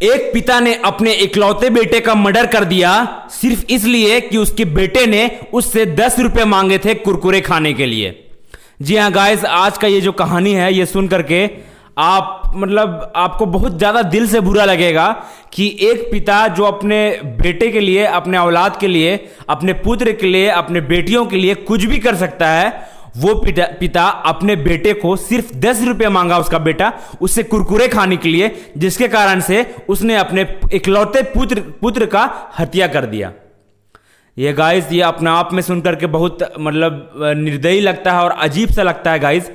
एक पिता ने अपने इकलौते बेटे का मर्डर कर दिया सिर्फ इसलिए कि उसके बेटे ने उससे 10 रुपए मांगे थे कुरकुरे खाने के लिए। जी हाँ गाइस, आज का ये जो कहानी है ये सुन करके आपको बहुत ज्यादा दिल से बुरा लगेगा कि एक पिता जो अपने बेटे के लिए, अपने औलाद के लिए, अपने पुत्र के लिए, अपने बेटियों के लिए कुछ भी कर सकता है, वो पिता अपने बेटे को सिर्फ 10 रुपए मांगा उसका बेटा उससे कुरकुरे खाने के लिए, जिसके कारण से उसने अपने इकलौते पुत्र का हत्या कर दिया। ये गाइस, ये अपने आप में सुनकर के बहुत निर्दयी लगता है और अजीब सा लगता है गाइस।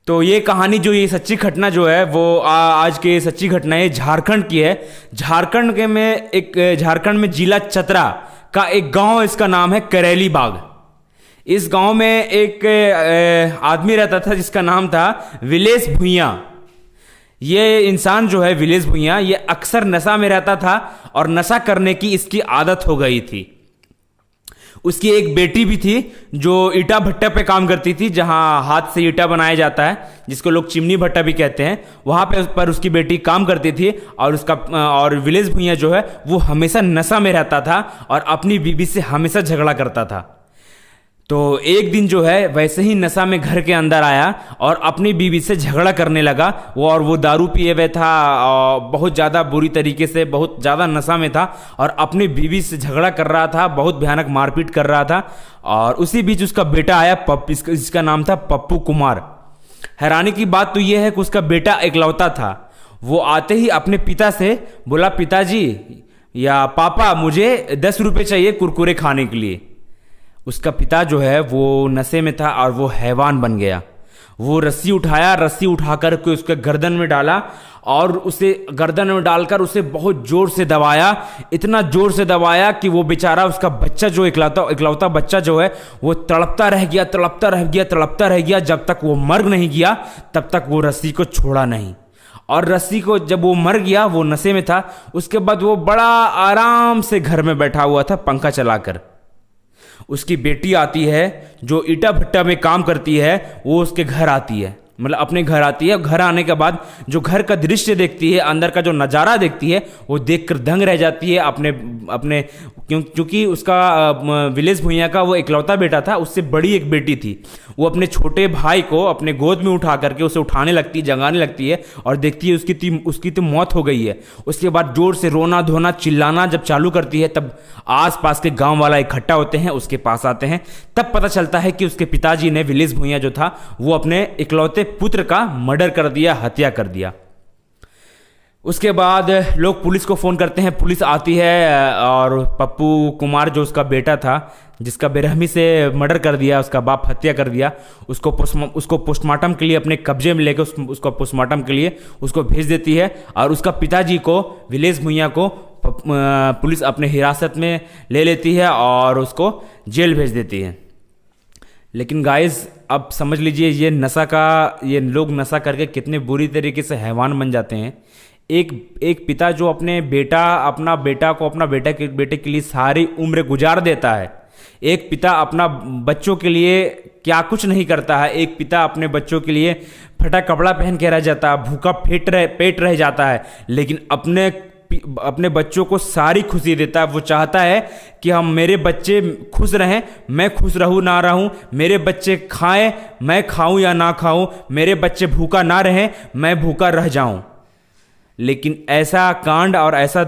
तो ये कहानी जो, ये सच्ची घटना जो है वो आज के सच्ची घटना है, झारखंड की है। झारखंड में जिला चतरा का एक गांव, इसका नाम है करेली बाग। इस गांव में एक आदमी रहता था जिसका नाम था विलेश भुइयां। ये इंसान जो है विलेश भुइयां, ये अक्सर नशा में रहता था और नशा करने की इसकी आदत हो गई थी। उसकी एक बेटी भी थी जो ईटा भट्टा पे काम करती थी, जहां हाथ से ईटा बनाया जाता है, जिसको लोग चिमनी भट्टा भी कहते हैं। वहां पर उसकी बेटी काम करती थी और विलेश भुइयां जो है वो हमेशा नशा में रहता था और अपनी बीवी से हमेशा झगड़ा करता था। तो एक दिन जो है वैसे ही नशा में घर के अंदर आया और अपनी बीवी से झगड़ा करने लगा। वो दारू पिए हुए था, बहुत ज़्यादा बुरी तरीके से, बहुत ज़्यादा नशा में था और अपनी बीवी से झगड़ा कर रहा था, बहुत भयानक मारपीट कर रहा था। और उसी बीच उसका बेटा आया, इसका नाम था पप्पू कुमार। हैरानी की बात तो यह है कि उसका बेटा इकलौता था। वो आते ही अपने पिता से बोला, पिताजी या पापा, मुझे 10 रुपये चाहिए कुरकुरे खाने के लिए। उसका पिता जो है वो नशे में था और वो हैवान बन गया। वो रस्सी उठाया, रस्सी उठाकर के उसके गर्दन में डाला और उसे गर्दन में डालकर उसे बहुत जोर से दबाया, इतना जोर से दबाया कि वो बेचारा, उसका बच्चा जो इकलौता बच्चा जो है वो तड़पता रह गया। जब तक वो मर नहीं गया तब तक वो रस्सी को छोड़ा नहीं। और रस्सी को जब वो मर गया, वो नशे में था, उसके बाद वो बड़ा आराम से घर में बैठा हुआ था पंखा चलाकर। उसकी बेटी आती है जो ईटा भट्टा में काम करती है, वो उसके घर आती है, अपने घर आती है। घर आने के बाद जो घर का दृश्य देखती है, अंदर का जो नज़ारा देखती है, वो देखकर दंग रह जाती है। अपने क्योंकि उसका विलेश भुइयां का वो इकलौता बेटा था, उससे बड़ी एक बेटी थी। वो अपने छोटे भाई को अपने गोद में उठा करके उसे उठाने लगती है, जगाने लगती है और देखती है उसकी तो मौत हो गई है। उसके बाद जोर से रोना धोना चिल्लाना जब चालू करती है, तब आसपास के गांव वाला इकट्ठा होते हैं, उसके पास आते हैं। तब पता चलता है कि उसके पिताजी ने, विलेश भुइयां जो था, वो अपने इकलौते पुत्र का मर्डर कर दिया, हत्या कर दिया। उसके बाद लोग पुलिस को फ़ोन करते हैं, पुलिस आती है और पप्पू कुमार जो उसका बेटा था, जिसका बेरहमी से मर्डर कर दिया, उसका बाप हत्या कर दिया, उसको पोस्टमार्टम के लिए अपने कब्जे में लेकर उसको पोस्टमार्टम के लिए उसको भेज देती है। और उसका पिताजी को, विलेश भुइयां को, पुलिस अपने हिरासत में ले लेती है और उसको जेल भेज देती है। लेकिन गाइस, अब समझ लीजिए ये लोग नशा करके कितने बुरी तरीके से हैवान बन जाते हैं। एक पिता जो अपने बेटे के लिए सारी उम्र गुजार देता है। एक पिता अपना बच्चों के लिए क्या कुछ नहीं करता है। एक पिता अपने बच्चों के लिए फटा कपड़ा पहन के रह जाता है, भूखा पेट रह जाता है, लेकिन अपने बच्चों को सारी खुशी देता है। वो चाहता है कि मेरे बच्चे खुश रहें, मैं खुश रहूं ना रहूं, मेरे बच्चे खाएं, मैं खाऊं या ना खाऊं, मेरे बच्चे भूखा ना रहें, मैं भूखा रह जाऊं। लेकिन ऐसा कांड और ऐसा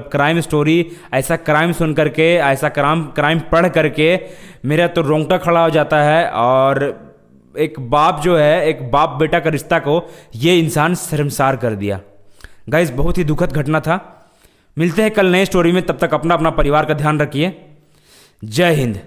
क्राइम स्टोरी, ऐसा क्राइम सुन करके, ऐसा क्राइम पढ़ करके मेरा तो रोंगटा खड़ा हो जाता है। और एक बाप बेटा का रिश्ता को ये इंसान शर्मसार कर दिया। गाइस, बहुत ही दुखद घटना था। मिलते हैं कल नए स्टोरी में, तब तक अपना परिवार का ध्यान रखिए। जय हिंद।